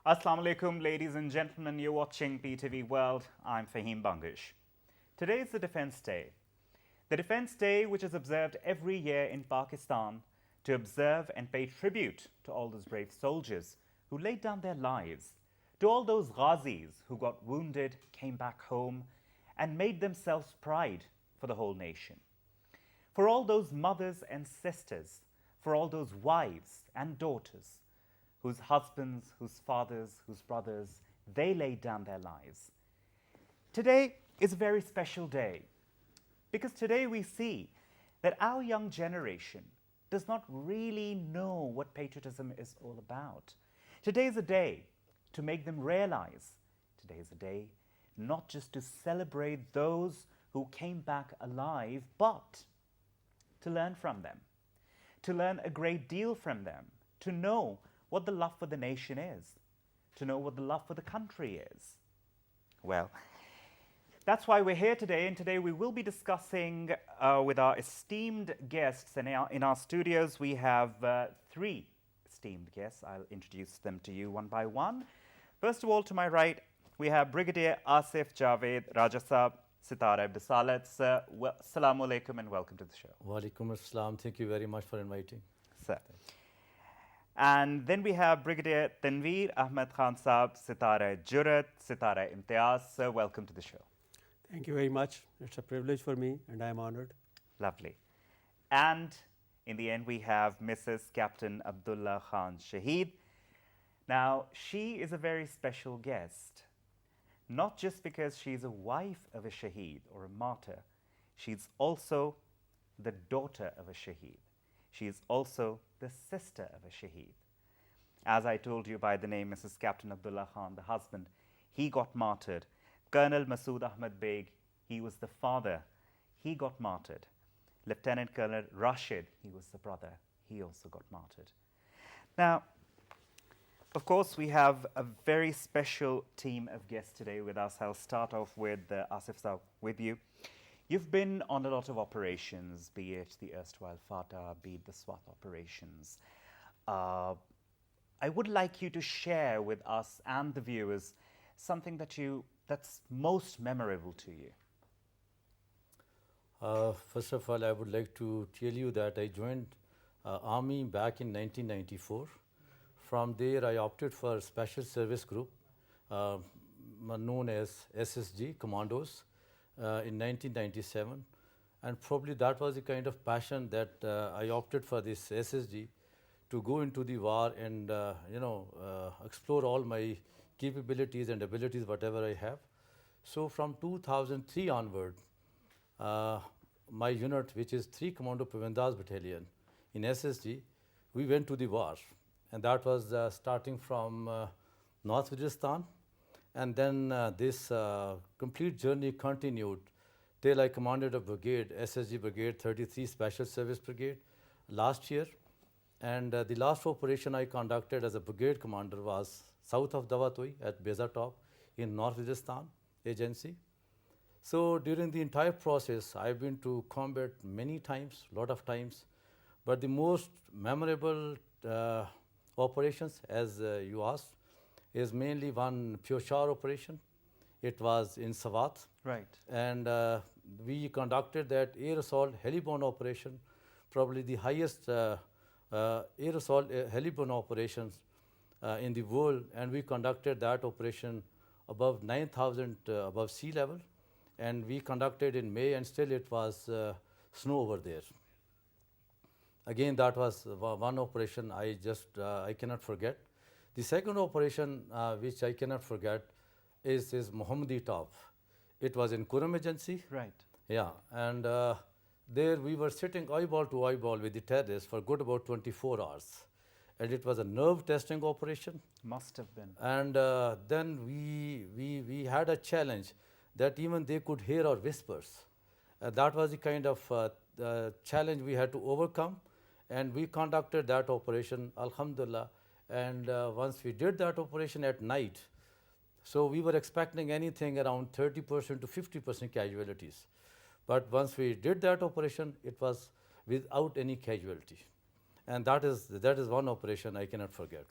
Assalamu alaikum, ladies and gentlemen. You're watching PTV World. I'm Fahim Bangish. Today is the Defence Day. The Defence Day, which is observed every year in Pakistan to observe and pay tribute to all those brave soldiers who laid down their lives, to all those Ghazis who got wounded, came back home, and made themselves pride for the whole nation. For all those mothers and sisters, for all those wives and daughters, whose husbands, whose fathers, whose brothers, they laid down their lives. Today is a very special day because today we see that our young generation does not really know what patriotism is all about. Today is a day to make them realize. Today is a day not just to celebrate those who came back alive, but to learn from them, to learn a great deal from them, to know what the love for the nation is, to know what the love for the country is. Well, that's why we're here today, and today we will be discussing with our esteemed guests. And in our studios, we have three esteemed guests. I'll introduce them to you one by one. First of all, to my right, we have Brigadier Asif Javed Rajasab Sitara Bisalat. Sir, Assalamu alaikum and welcome to the show. Wa alaikum assalam. Thank you very much for inviting. Sir. And then we have Brigadier Tanveer Ahmed Khan Saab, Sitara Jurat, Sitara Imtiaz. Sir, welcome to the show. Thank you very much. It's a privilege for me and I am honored. Lovely. And in the end, we have Mrs. Captain Abdullah Khan Shaheed. Now, she is a very special guest, not just because she's a wife of a Shaheed or a martyr, she's also the daughter of a Shaheed. She is also the sister of a Shaheed. As I told you by the name Mrs. Captain Abdullah Khan, the husband, he got martyred. Colonel Masood Ahmed Beg, he was the father, he got martyred. Lieutenant Colonel Rashid, he was the brother, he also got martyred. Now, of course, we have a very special team of guests today with us. I'll start off with Asif Saab, with you. You've been on a lot of operations, be it the erstwhile Fatah, be it the SWAT operations. I would like you to share with us and the viewers something that's most memorable to you. First of all, I would like to tell you that I joined Army back in 1994. From there, I opted for Special Service Group, known as SSG, Commandos. In 1997, and probably that was the kind of passion that I opted for this SSG to go into the war and explore all my capabilities and abilities, whatever I have. So from 2003 onward, my unit, which is 3 Commando Pravendas Battalion in SSG, we went to the war, and that was starting from North Rajasthan. And then this complete journey continued till I commanded a brigade, SSG Brigade 33 Special Service Brigade last year. And the last operation I conducted as a brigade commander was south of Davatoi at Beza Top in North Rajasthan agency. So during the entire process, I've been to combat many times, lot of times. But the most memorable operations, as you asked, is mainly one Peshawar operation. It was in Swat. Right. And we conducted that air assault heliborne operation, probably the highest air assault heliborne operations in the world. And we conducted that operation above 9,000 above sea level. And we conducted in May, and still it was snow over there. Again, that was one operation I cannot forget. The second operation, which I cannot forget, is Mohammadi Top. It was in Kuram agency. Right. Yeah, and there we were sitting eyeball to eyeball with the terrorists for good about 24 hours. And it was a nerve testing operation. Must have been. And then we had a challenge that even they could hear our whispers. That was the kind of challenge we had to overcome. And we conducted that operation, alhamdulillah. And once we did that operation at night, so we were expecting anything around 30% to 50% casualties. But once we did that operation, it was without any casualty. And that is one operation I cannot forget.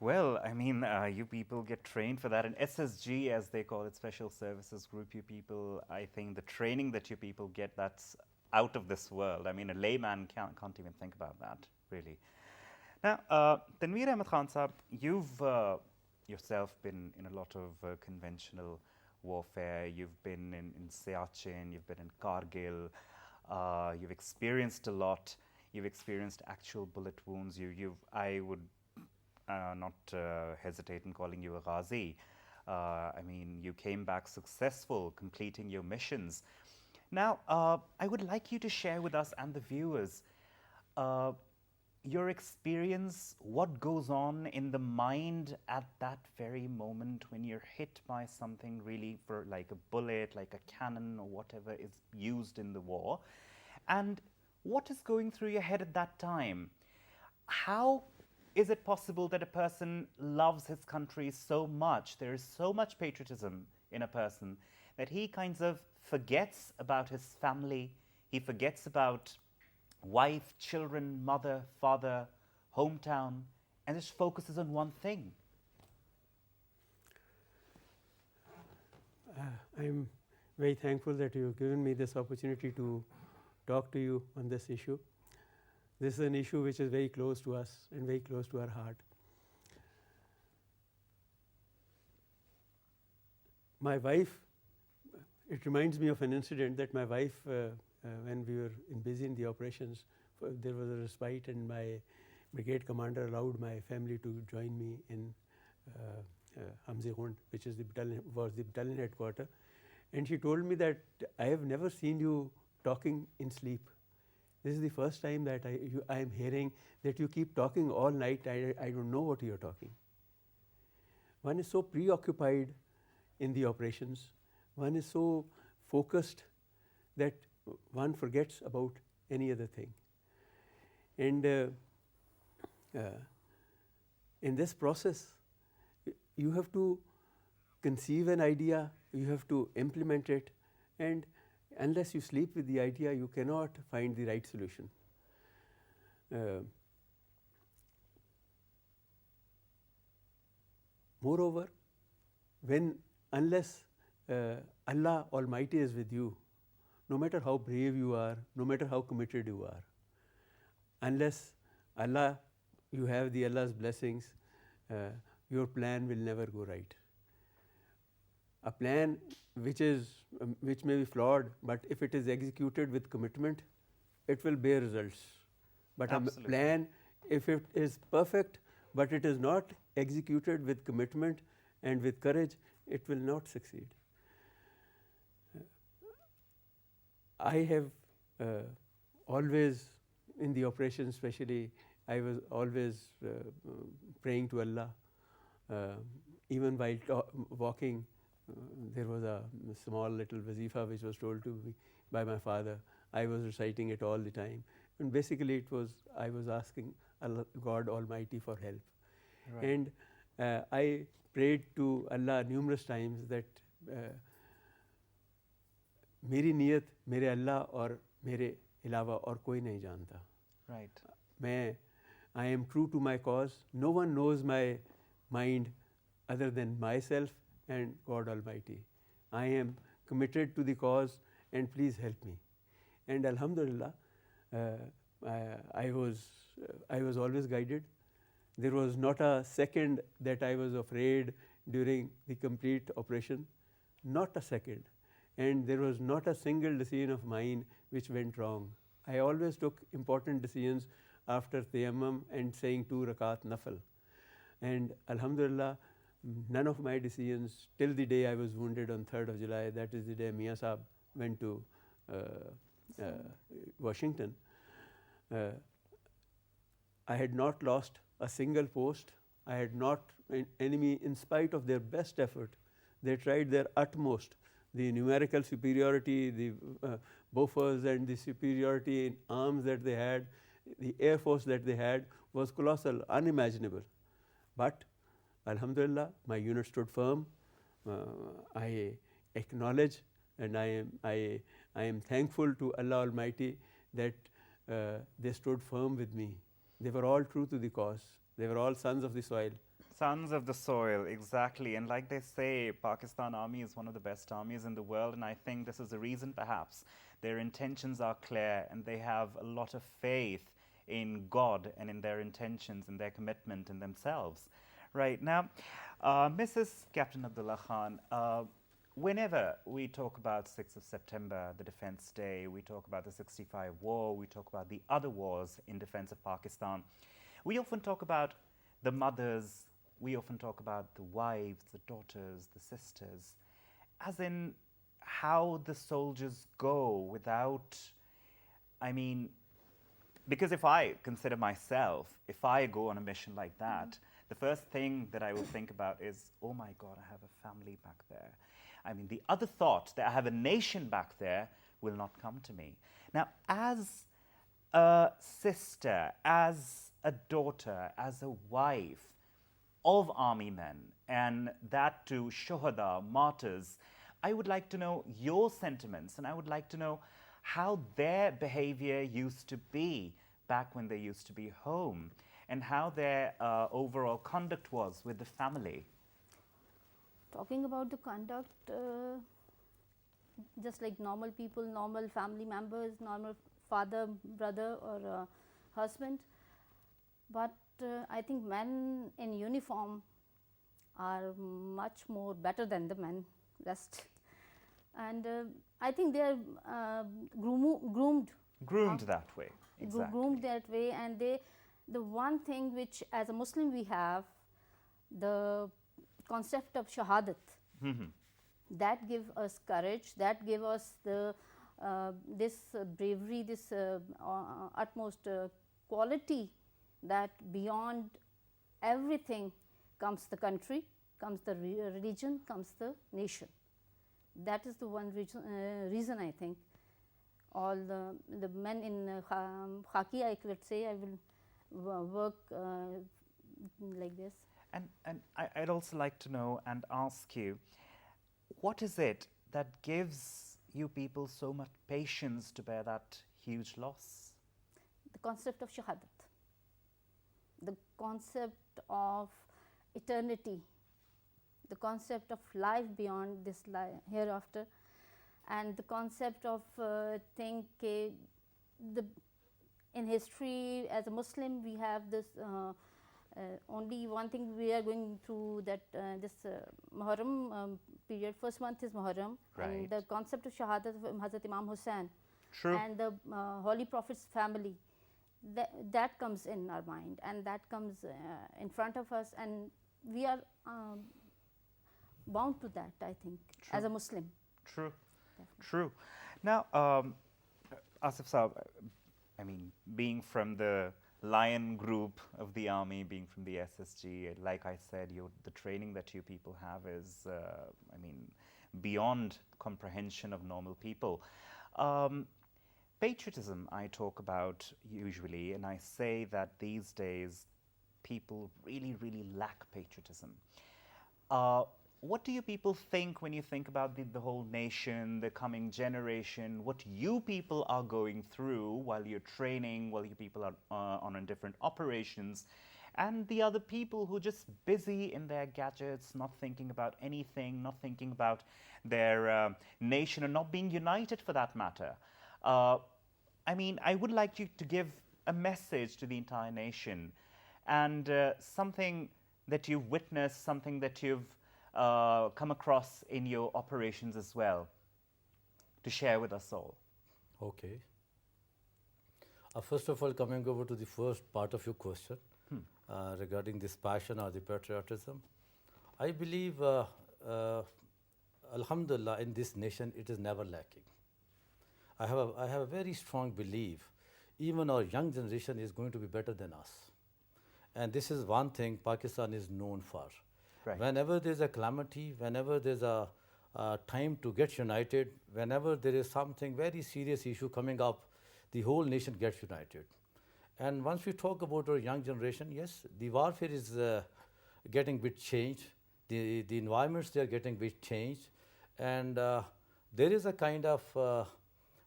Well, I mean, you people get trained for that. And SSG, as they call it, Special Services Group, you people, I think the training that you people get, that's out of this world. I mean, a layman can't even think about that, really. Now, Tanveer Ahmed Khan Saab, you've yourself been in a lot of conventional warfare. You've been in Siachen, you've been in Kargil, you've experienced a lot. You've experienced actual bullet wounds. I would not hesitate in calling you a Ghazi. I mean, you came back successful, completing your missions. Now, I would like you to share with us and the viewers your experience, what goes on in the mind at that very moment when you're hit by something really, for like a bullet, like a cannon or whatever is used in the war, and what is going through your head at that time? How is it possible that a person loves his country so much, there is so much patriotism in a person, that he kind of forgets about his family, he forgets about wife, children, mother, father, hometown, and just focuses on one thing? I'm very thankful that you've given me this opportunity to talk to you on this issue. This is an issue which is very close to us and very close to our heart. My wife, it reminds me of an incident that my wife, when we were busy in the operations, there was a respite and my brigade commander allowed my family to join me in Hamze-Gund, which is the battalion headquarters. And she told me that I have never seen you talking in sleep. This is the first time that I am hearing that you keep talking all night. I don't know what you are talking. One is so preoccupied in the operations. One is so focused that one forgets about any other thing. And in this process, you have to conceive an idea, you have to implement it, and unless you sleep with the idea, you cannot find the right solution. Moreover, unless Allah Almighty is with you, no matter how brave you are, no matter how committed you are, unless you have the Allah's blessings, your plan will never go right. A plan which may be flawed, but if it is executed with commitment, it will bear results. But Absolutely. A plan, if it is perfect, but it is not executed with commitment and with courage, it will not succeed. I have always, in the operation especially, I was always praying to Allah. Even while walking, there was a small little wazifa which was told to me by my father. I was reciting it all the time. And basically I was asking Allah, God Almighty for help. Right. And I prayed to Allah numerous times that मेरी नीयत मेरे अल्लाह और मेरे अलावा और कोई नहीं जानता. Right. I am true to my cause. No one knows my mind other than myself and God Almighty. I am committed to the cause and please help me. And Alhamdulillah, I was always guided. There was not a second that I was afraid during the complete operation, not a second. And there was not a single decision of mine which went wrong. I always took important decisions after tayammum and saying 2 rakat nafal. And Alhamdulillah, none of my decisions till the day I was wounded on 3rd of July, that is the day Mia Saab went to Washington. I had not lost a single post. I had not, enemy, in spite of their best effort, they tried their utmost. The numerical superiority, the Bofors and the superiority in arms that they had, the air force that they had was colossal, unimaginable. But Alhamdulillah, my unit stood firm. I acknowledge and I am thankful to Allah Almighty that they stood firm with me. They were all true to the cause. They were all sons of the soil. Sons of the soil, exactly. And like they say, Pakistan Army is one of the best armies in the world, and I think this is the reason perhaps their intentions are clear and they have a lot of faith in God and in their intentions and their commitment in themselves. Right now, Mrs. Captain Abdullah Khan, whenever we talk about 6th of September, the Defence Day, we talk about the 65 war, we talk about the other wars in defense of Pakistan, we often talk about the mothers, we often talk about the wives, the daughters, the sisters, as in how the soldiers go without, I mean, because if I consider myself, if I go on a mission like that, the first thing that I will think about is, oh my God, I have a family back there. I mean, the other thought that I have a nation back there will not come to me. Now, as a sister, as a daughter, as a wife of army men, and that to shuhada, martyrs, I would like to know your sentiments, and I would like to know how their behavior used to be back when they used to be home, and how their overall conduct was with the family. Talking about the conduct, just like normal people, normal family members, normal father, brother, or husband. But I think men in uniform are much more better than the men rest. And I think they are groomed. Groomed that way, exactly. Groomed that way, and the one thing which as a Muslim we have, the concept of shahadat, that give us courage, that give us the this bravery, this utmost quality, that beyond everything comes the country, comes the religion, comes the nation. That is the one reason I think all the men in khaki, I would say, I will work like this. And I'd also like to know and ask you, what is it that gives you people so much patience to bear that huge loss? The concept of shahadat, the concept of eternity, the concept of life beyond this hereafter, and the concept of in history as a Muslim we have this only one thing we are going through, that this Muharram period, first month is Muharram, right. And the concept of Shahadat of Hazrat Imam Hussain. True. And the Holy Prophet's family, that comes in our mind, and that comes in front of us, and we are bound to that, I think, True. as a Muslim. True. Definitely. True. Now, Asif Saab, I mean, being from the Lion group of the army, being from the SSG, like I said, the training that you people have is, I mean, beyond comprehension of normal people. Patriotism I talk about usually, and I say that these days people really, really lack patriotism. What do you people think when you think about the whole nation, the coming generation, what you people are going through while you're training, while you people are on different operations, and the other people who are just busy in their gadgets, not thinking about anything, not thinking about their nation, and not being united for that matter? I mean, I would like you to give a message to the entire nation, and something that you've witnessed, something that you've come across in your operations as well, to share with us all. Okay. First of all, coming over to the first part of your question regarding this passion or the patriotism, I believe, Alhamdulillah, in this nation it is never lacking. I have a very strong belief, even our young generation is going to be better than us. And this is one thing Pakistan is known for. Right. Whenever there's a calamity, whenever there's a time to get united, whenever there is something very serious issue coming up, the whole nation gets united. And once we talk about our young generation, yes, the warfare is getting a bit changed. The environments, they are getting a bit changed. And there is a kind of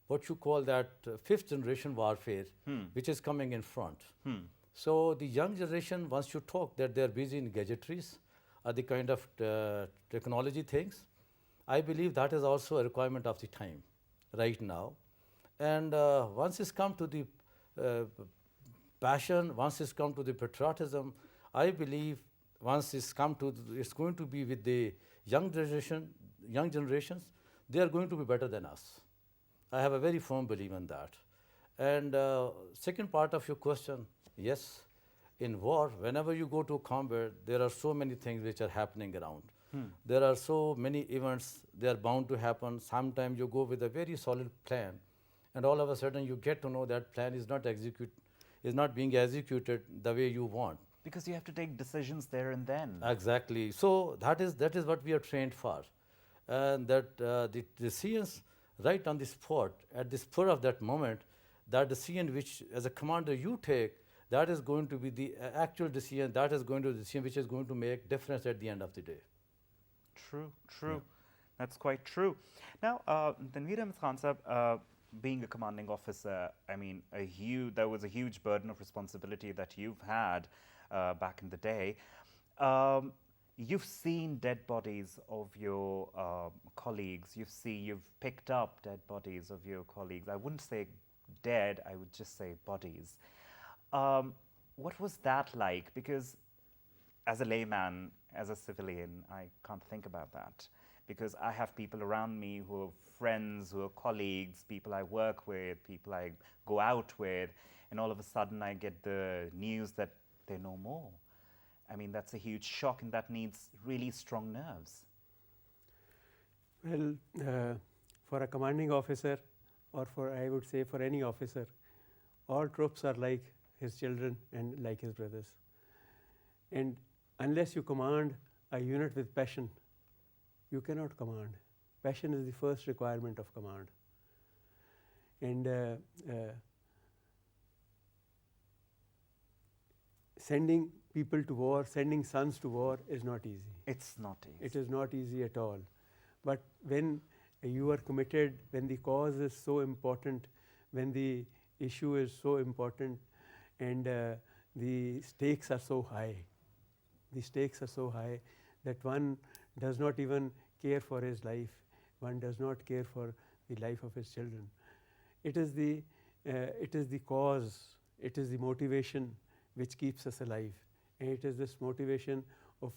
what you call that fifth generation warfare, which is coming in front. So the young generation, once you talk that they are busy in gadgetries or the kind of technology things, I believe that is also a requirement of the time right now. And once it's come to the uh, passion, once it's come to the patriotism, I believe once it's come to, it's going to be with the young generations, they are going to be better than us. I have a very firm belief in that. And second part of your question, yes, in war, whenever you go to combat, there are so many things which are happening around. There are so many events, they are bound to happen. Sometimes you go with a very solid plan, and all of a sudden you get to know that plan is not being executed the way you want. Because you have to take decisions there and then. Exactly. So that is what we are trained for, and that the decisions right on the spot, at the spur of that moment, that decision which as a commander you take, that is going to be the actual decision. That is going to be the decision which is going to make difference at the end of the day. True, true. Yeah. That's quite true. Now, Tanveer Ahmed Khan Sahab, being a commanding officer, I mean, there was a huge burden of responsibility that you've had back in the day. You've seen dead bodies of your colleagues. You've picked up dead bodies of your colleagues. I wouldn't say dead, I would just say bodies. What was that like? Because as a layman, as a civilian, I can't think about that. Because I have people around me who are friends, who are colleagues, people I work with, people I go out with, and all of a sudden I get the news that they're no more. I mean, that's a huge shock, and that needs really strong nerves. Well, for a commanding officer, or I would say for any officer, all troops are like his children and like his brothers. And unless you command a unit with passion, you cannot command. Passion is the first requirement of command. And sending people to war, sending sons to war is not easy. It's not easy. It is not easy at all. But when you are committed, when the cause is so important, when the issue is so important, and the stakes are so high, that one does not even care for his life. One does not care for the life of his children. It is the cause, it is the motivation which keeps us alive. And it is this motivation of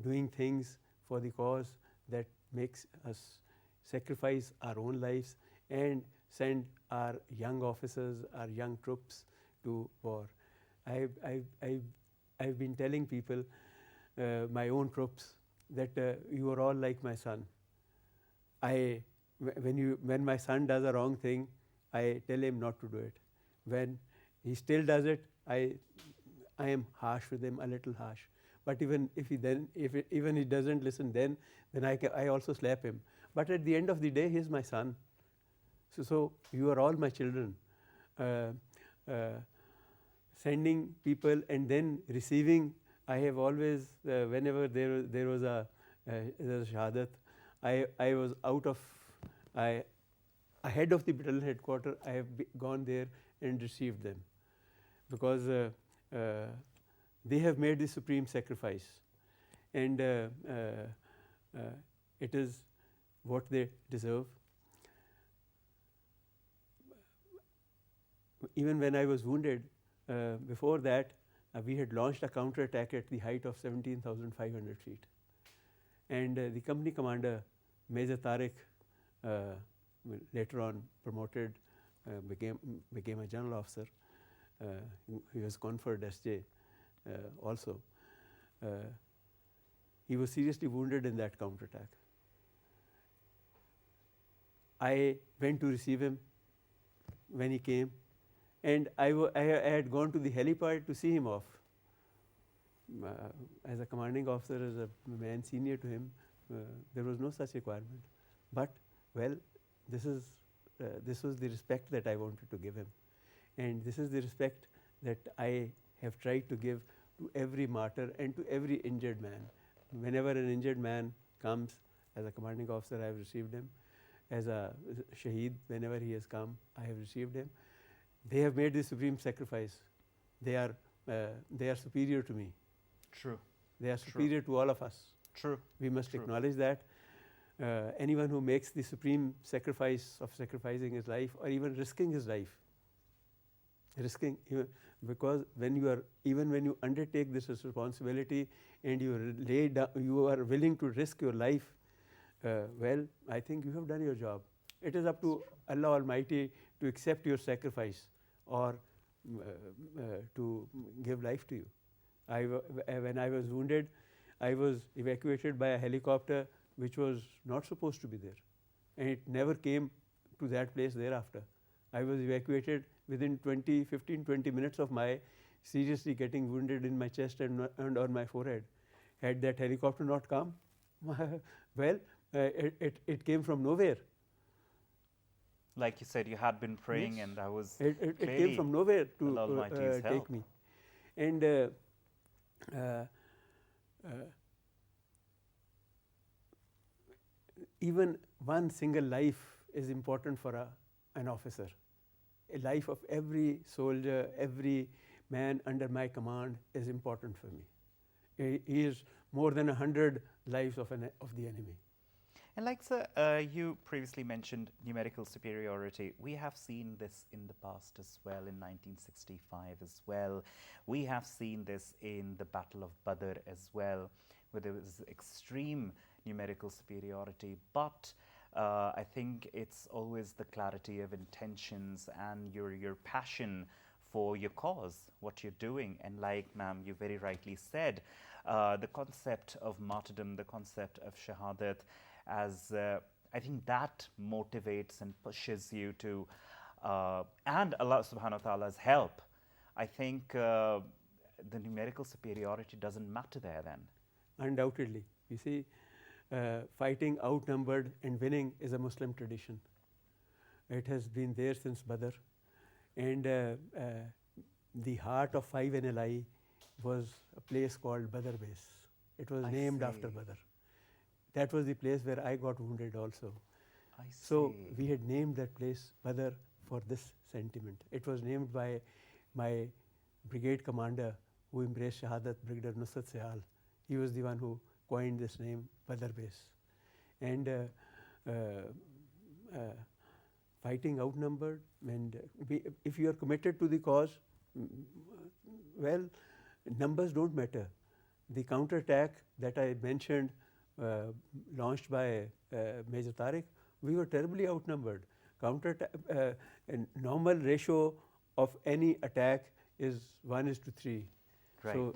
doing things for the cause that makes us sacrifice our own lives and send our young officers, our young troops to war. I've been telling people, my own troops, that you are all like my son. When my son does a wrong thing, I tell him not to do it. When he still does it, I am harsh with him, a little harsh. But even if he doesn't listen, then I also slap him. But at the end of the day, he is my son. So you are all my children. Sending people and then receiving, I have always, whenever there was a shahadat, I was ahead of the battalion headquarters. I have gone there and received them, because they have made the supreme sacrifice, and it is what they deserve. Even when I was wounded, before that, we had launched a counterattack at the height of 17,500 feet. And the company commander, Major Tariq, later on promoted, became a general officer. He was conferred SJ also. He was seriously wounded in that counterattack. I went to receive him when he came, and I had gone to the helipad to see him off. As a commanding officer, as a man senior to him, there was no such requirement. But, well, this was the respect that I wanted to give him. And this is the respect that I have tried to give to every martyr and to every injured man. Whenever an injured man comes, as a commanding officer, I have received him. As a shaheed, whenever he has come, I have received him. They have made the supreme sacrifice. They are superior to me. True. They are superior to all of us. True. We must True. acknowledge that. Anyone who makes the supreme sacrifice of sacrificing his life or even risking his life, because when you undertake this responsibility and you are willing to risk your life, well, I think you have done your job. It is up to Allah Almighty to accept your sacrifice or to give life to you. When I was wounded, I was evacuated by a helicopter which was not supposed to be there, and it never came to that place thereafter. I was evacuated within 15-20 minutes of my seriously getting wounded in my chest and on my forehead. Had that helicopter not come, well, it came from nowhere. Like you said, you had been praying, and I was it came from nowhere to Allah Almighty's help. take me. And even one single life is important for an officer. A life of every soldier, every man under my command is important for me. He is more than 100 lives of the enemy. And like, sir, you previously mentioned numerical superiority. We have seen this in the past as well, in 1965 as well. We have seen this in the Battle of Badr as well, where there was extreme numerical superiority. But I think it's always the clarity of intentions and your passion for your cause, what you're doing. And like, ma'am, you very rightly said, the concept of martyrdom, the concept of shahadat, as I think that motivates and pushes you to, and Allah subhanahu wa ta'ala's help, I think the numerical superiority doesn't matter there then. Undoubtedly. You see, fighting outnumbered and winning is a Muslim tradition. It has been there since Badr. And the heart of 5NLI was a place called Badr Base. It was named after Badr. That was the place where I got wounded also. So we had named that place Badr for this sentiment. It was named by my brigade commander who embraced Shahadat, Brigadier Nusrat Sehal. He was the one who coined this name, Badr Base. And fighting outnumbered, and if you are committed to the cause, well, numbers don't matter. The counterattack that I mentioned, launched by Major Tariq, we were terribly outnumbered. A normal ratio of any attack is 1:3. Right. So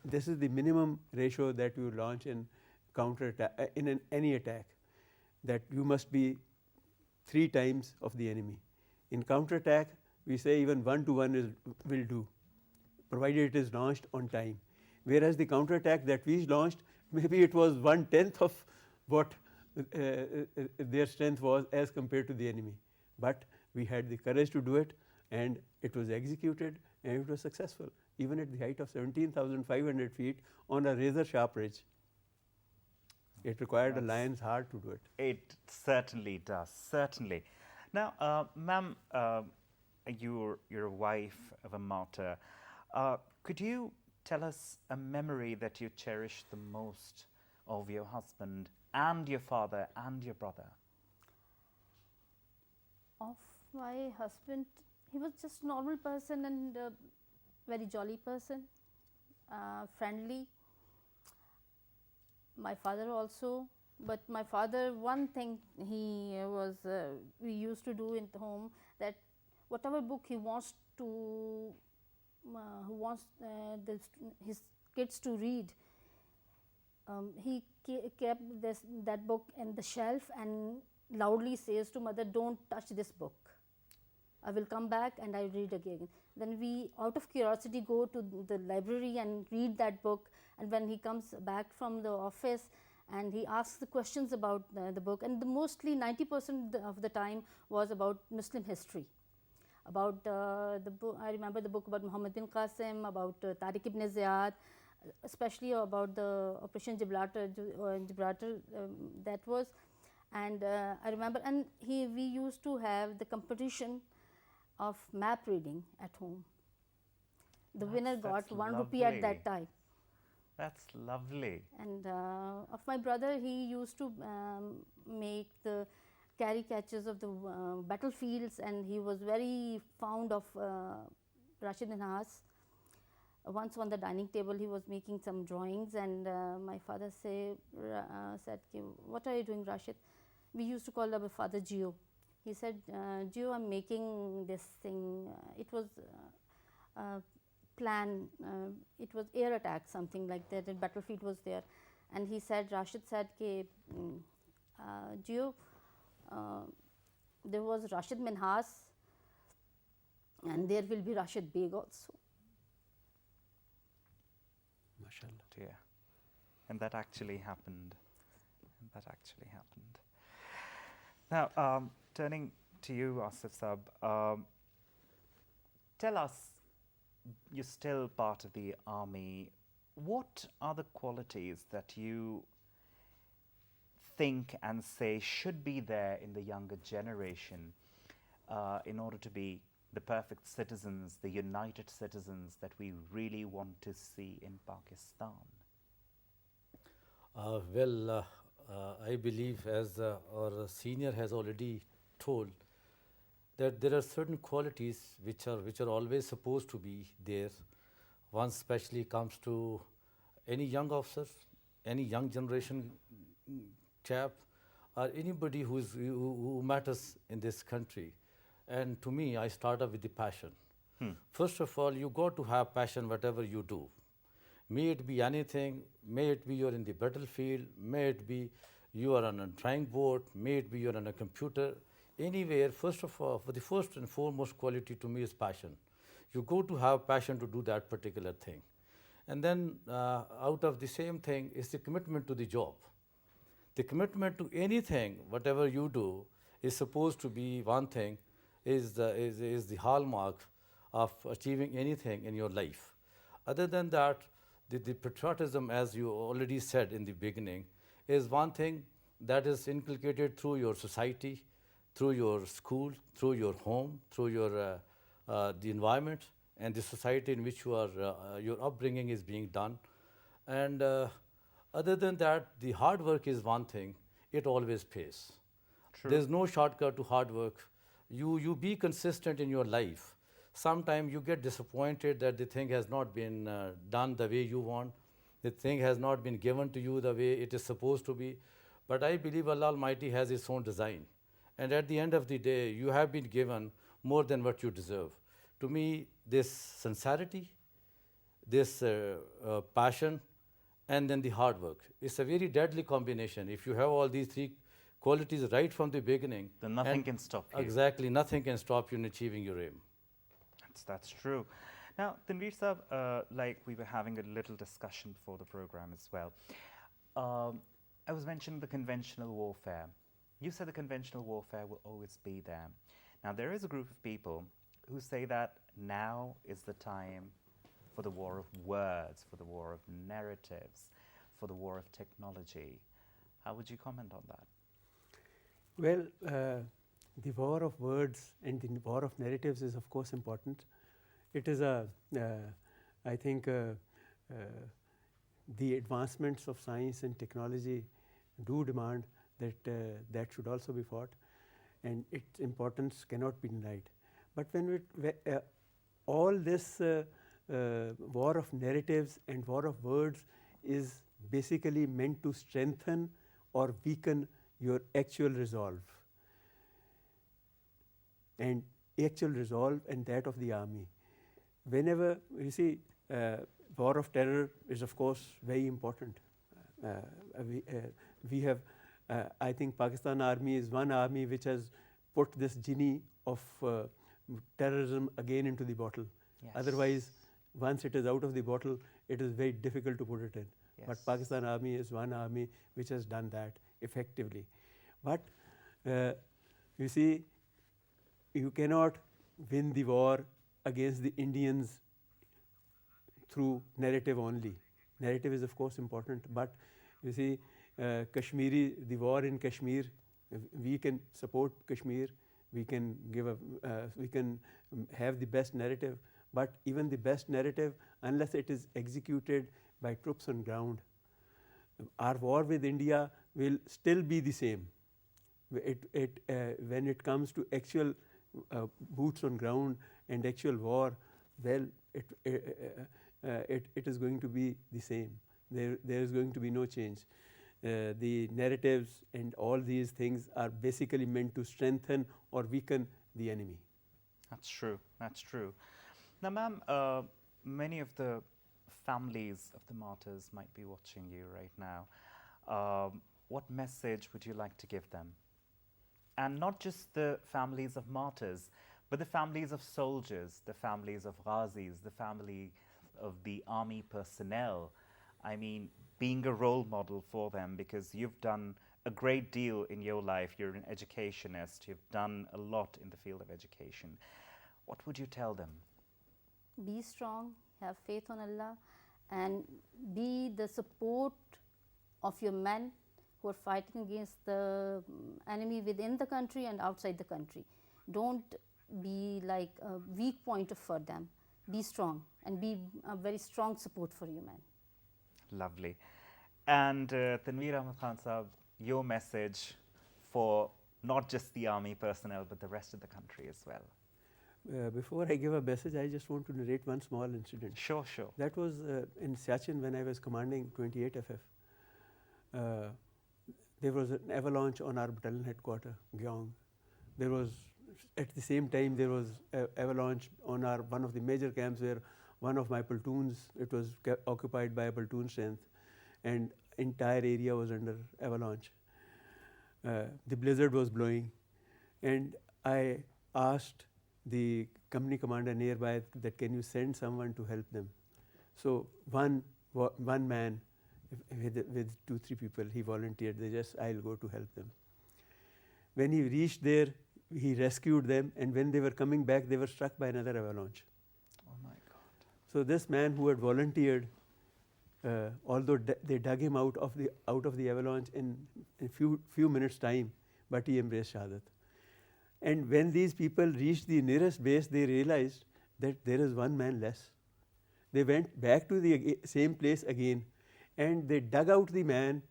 this is the minimum ratio that you launch in counterattack in any attack, that you must be 3 times of the enemy. In counterattack, we say even 1-to-1 will do, provided it is launched on time. Whereas the counterattack that we launched, maybe it was 1/10 of what their strength was as compared to the enemy. But we had the courage to do it, and it was executed, and it was successful, even at the height of 17,500 feet on a razor-sharp ridge. It required a lion's heart to do it. It certainly does, certainly. Now, ma'am, you're a wife of a martyr. Could you tell us a memory that you cherish the most of your husband and your father and your brother? Of my husband, he was just a normal person and a very jolly person, friendly. My father also, but my father, one thing he was, we used to do in the home, that whatever book he wants to, his kids to read, he kept that book in the shelf and loudly says to mother, "Don't touch this book. I will come back and I read again." Then we, out of curiosity, go to the library and read that book. And when he comes back from the office and he asks the questions about the book, and mostly 90% of the time was about Muslim history. About the book, I remember the book about Muhammad bin Qasim, about Tariq ibn Ziyad, especially about the Operation Gibraltar, that was. And I remember, and we used to have the competition of map reading at home. The winner got that's 1 rupee at lovely. that time. That's lovely. And of my brother, he used to make the caricatures of the battlefields, and he was very fond of Rashid Minhas. Once on the dining table, he was making some drawings, and my father said, "What are you doing, Rashid?" We used to call our father Gio. He said, "Gio, I'm making this thing." It was plan. It was air attack, something like that. The battlefield was there, and he said, Rashid said, "Gio, there was Rashid Minhas, and there will be Rashid Beg also." MashaAllah. Dear. And that actually happened. That actually happened. Now, turning to you, Asif Sab, tell us, you're still part of the army. What are the qualities that you think and say should be there in the younger generation in order to be the perfect citizens, the united citizens that we really want to see in Pakistan? I believe, as our senior has already told, that there are certain qualities which are always supposed to be there. One especially comes to any young officer, any young generation chap, or anybody who matters in this country. And to me, I start up with the passion. First of all, you got to have passion whatever you do. May it be anything, may it be you're in the battlefield, may it be you are on a drawing board, may it be you're on a computer, anywhere. First of all, for the first and foremost quality to me is passion. You go to have passion to do that particular thing. And then out of the same thing is the commitment to the job. The commitment to anything, whatever you do, is supposed to be one thing, is the hallmark of achieving anything in your life. Other than that, the patriotism, as you already said in the beginning, is one thing that is inculcated through your society, through your school, through your home, through your the environment and the society in which you are, your upbringing is being done. And other than that, the hard work is one thing. It always pays. True. There's no shortcut to hard work. You be consistent in your life. Sometimes you get disappointed that the thing has not been done the way you want. The thing has not been given to you the way it is supposed to be. But I believe Allah Almighty has His own design. And at the end of the day, you have been given more than what you deserve. To me, this sincerity, this passion, and then the hard work, it's a very deadly combination. If you have all these three qualities right from the beginning, Then nothing can stop you. Exactly, nothing can stop you in achieving your aim. That's true. Now, Tanveer Sahab, like we were having a little discussion before the program as well. I was mentioning the conventional warfare. You said the conventional warfare will always be there. Now, there is a group of people who say that now is the time for the war of words, for the war of narratives, for the war of technology. How would you comment on that? Well, the war of words and the war of narratives is of course important. It is I think the advancements of science and technology do demand that that should also be fought, and its importance cannot be denied. But when all this war of narratives and war of words is basically meant to strengthen or weaken your actual resolve, and actual resolve and that of the army. Whenever you see war of terror is of course very important. We have I think Pakistan Army is one army which has put this genie of terrorism again into the bottle. Yes. Otherwise, once it is out of the bottle, it is very difficult to put it in. Yes. But Pakistan Army is one army which has done that effectively. But you see, you cannot win the war against the Indians through narrative only. Narrative is of course important, but you see, the war in Kashmir, we can support Kashmir, we can give a, we can have the best narrative, but even the best narrative, unless it is executed by troops on ground, our war with India will still be the same. When it comes to actual boots on ground and actual war, well, it is going to be the same. There is going to be no change. The narratives and all these things are basically meant to strengthen or weaken the enemy. That's true. That's true. Now, ma'am, many of the families of the martyrs might be watching you right now. What message would you like to give them? And not just the families of martyrs, but the families of soldiers, the families of Ghazis, the family of the army personnel. I mean, being a role model for them, because you've done a great deal in your life. You're an educationist. You've done a lot in the field of education. What would you tell them? Be strong, have faith on Allah, and be the support of your men who are fighting against the enemy within the country and outside the country. Don't be like a weak point for them. Be strong and be a very strong support for your men. Lovely. And Tanveer Ahmed Khan Sahab, your message for not just the army personnel, but the rest of the country as well. Before I give a message, I just want to narrate one small incident. Sure, sure. That was in Siachen when I was commanding 28 FF. There was an avalanche on our battalion headquarters, Gyeong. There was, at the same time, there was an avalanche on our one of the major camps where one of my platoons, it was occupied by a platoon strength, and entire area was under avalanche. The blizzard was blowing, and I asked the company commander nearby that can you send someone to help them. So one man with 2-3 people, he volunteered. They just, I'll go to help them. When he reached there, he rescued them, and when they were coming back, they were struck by another avalanche. Oh my God. So this man who had volunteered, although they dug him out of the avalanche in a few minutes time, but he embraced Shahadat. And when these people reached the nearest base, they realized that there is one man less. They went back to the same place again, and they dug out the man,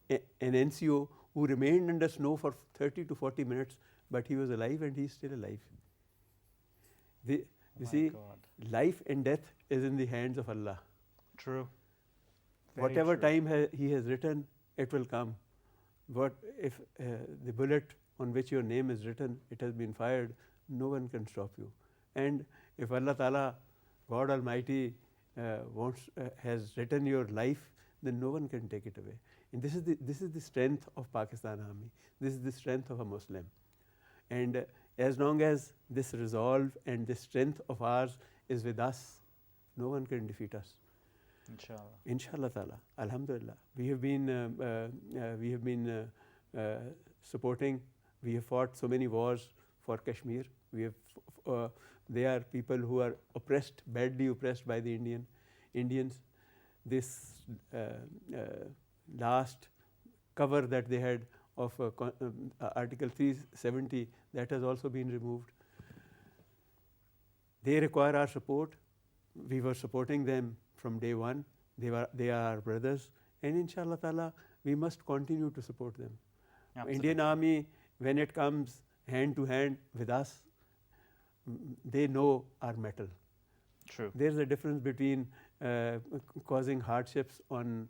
an NCO, who remained under snow for 30 to 40 minutes, but he was alive and he's still alive. You see, God. life and death is in the hands of Allah. True. Very Whatever true. time He has written, it will come. What if the bullet on which your name is written, it has been fired, no one can stop you. And if Allah Ta'ala, God Almighty, has written your life, then no one can take it away. And this is the strength of Pakistan Army. This is the strength of a Muslim. And as long as this resolve and this strength of ours is with us, no one can defeat us. Inshallah. Inshallah Ta'ala. Alhamdulillah. We have been supporting. We have fought so many wars for Kashmir. They are people who are oppressed, badly oppressed by the Indians. This last cover that they had of Article 370, that has also been removed. They require our support. We were supporting them from day one. They are our brothers, and inshallah ta'ala, we must continue to support them. Absolutely. Indian Army, when it comes hand to hand with us, they know our mettle. True. There's a difference between causing hardships on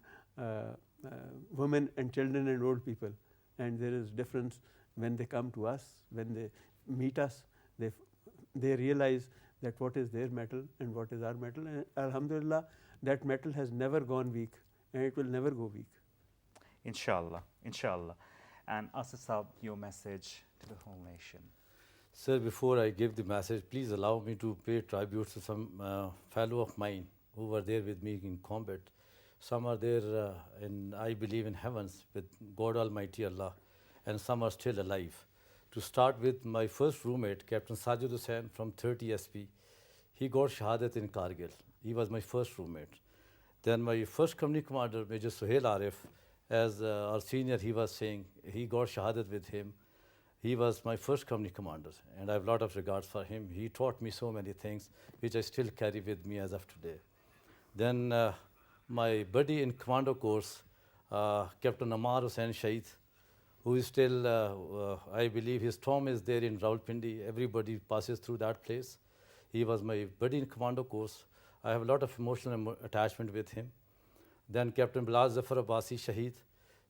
women and children and old people, and there is difference when they come to us, when they meet us, they realize that what is their mettle and what is our mettle, and alhamdulillah, that mettle has never gone weak, and it will never go weak. Inshallah. Inshallah. And Asif Saab, your message to the whole nation. Sir, before I give the message, please allow me to pay tribute to some fellow of mine who were there with me in combat. Some are there I believe in heavens with God Almighty Allah, and some are still alive. To start with, my first roommate, Captain Sajid Hussain from 30 SP, he got Shahadat in Kargil. He was my first roommate. Then my first company commander, Major Suhail Arif, as our senior, he was saying, he got Shahadat with him. He was my first company commander, and I have a lot of regards for him. He taught me so many things, which I still carry with me as of today. Then my buddy in commando course, Captain Amar Hussain Shahid, who is still, I believe his tomb is there in Rawalpindi. Everybody passes through that place. He was my buddy in commando course. I have a lot of emotional attachment with him. Then Captain Bilal Zafar Abbasi Shahid,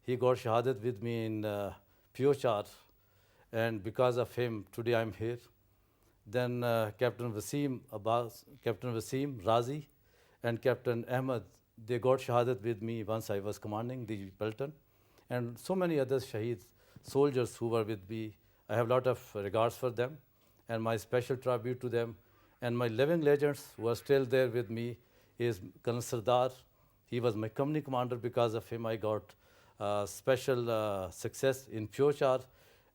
he got Shahadat with me in Piochar, and because of him, today I'm here. Then Captain Wasim Abbas, Captain Wasim Razi, and Captain Ahmed, they got Shahadat with me once I was commanding the Pelton. And so many other Shaheed soldiers who were with me. I have a lot of regards for them, and my special tribute to them. And my living legends who are still there with me is Colonel Sardar. He was my company commander. Because of him, I got special success in Piochar.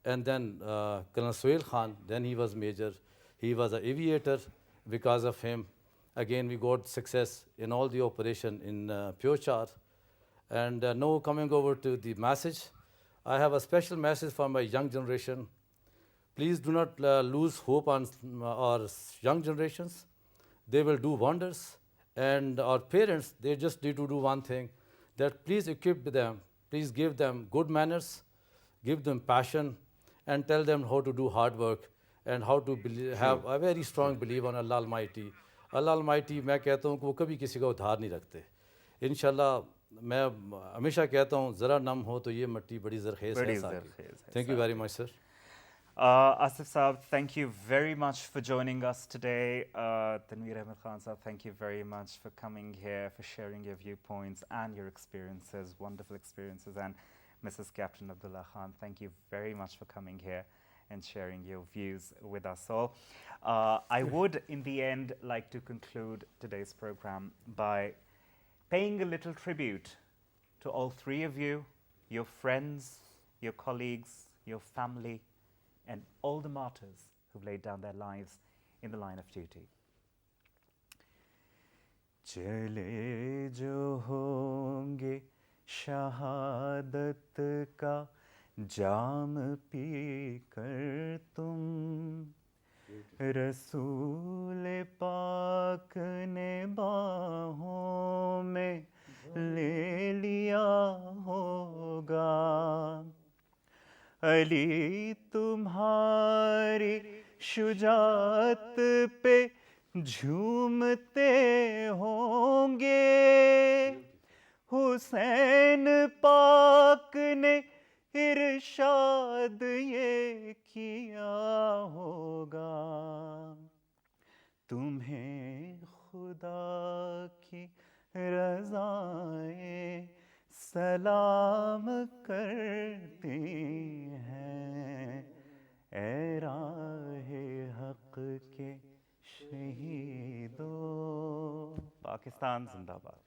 And then Colonel Suhail Khan, then he was major. He was an aviator. Because of him, again, we got success in all the operation in Piochar. And now coming over to the message, I have a special message for my young generation. Please do not lose hope on our young generations. They will do wonders. And our parents, they just need to do one thing, that please equip them, please give them good manners, give them passion, and tell them how to do hard work and how to have a very strong belief on Allah Almighty. Allah Almighty, मैं कहता हूँ कि वो कभी किसी का उधार नहीं रखते. इंशाल्लाह मैं हमेशा कहता हूँ ज़रा नम हो तो ये मट्टी बड़ी ज़रख़ेज़ है. Thank you very much, sir. Asif Saab, thank you very much for joining us today. Tanveer Ahmed Khan Saab, thank you very much for coming here, for sharing your viewpoints and your experiences, wonderful experiences. And Mrs. Captain Abdullah Khan, thank you very much for coming here and sharing your views with us all. I would, in the end, like to conclude today's program by paying a little tribute to all three of you, your friends, your colleagues, your family, and all the martyrs who've laid down their lives in the line of duty. चले जो होंगे शहादत का जाम P कर तुम, रसूल पाक ने बाहों में ले लिया होगा. अली तुम्हारी शुजाअत पे झूमते होंगे, हुसैन पाक ने इरशाद ये किया होगा. तुम्हें खुदा की रज़ाएं सलाम करती हैं, ए राहे हक़ के शहीदों. पाकिस्तान जिंदाबाद.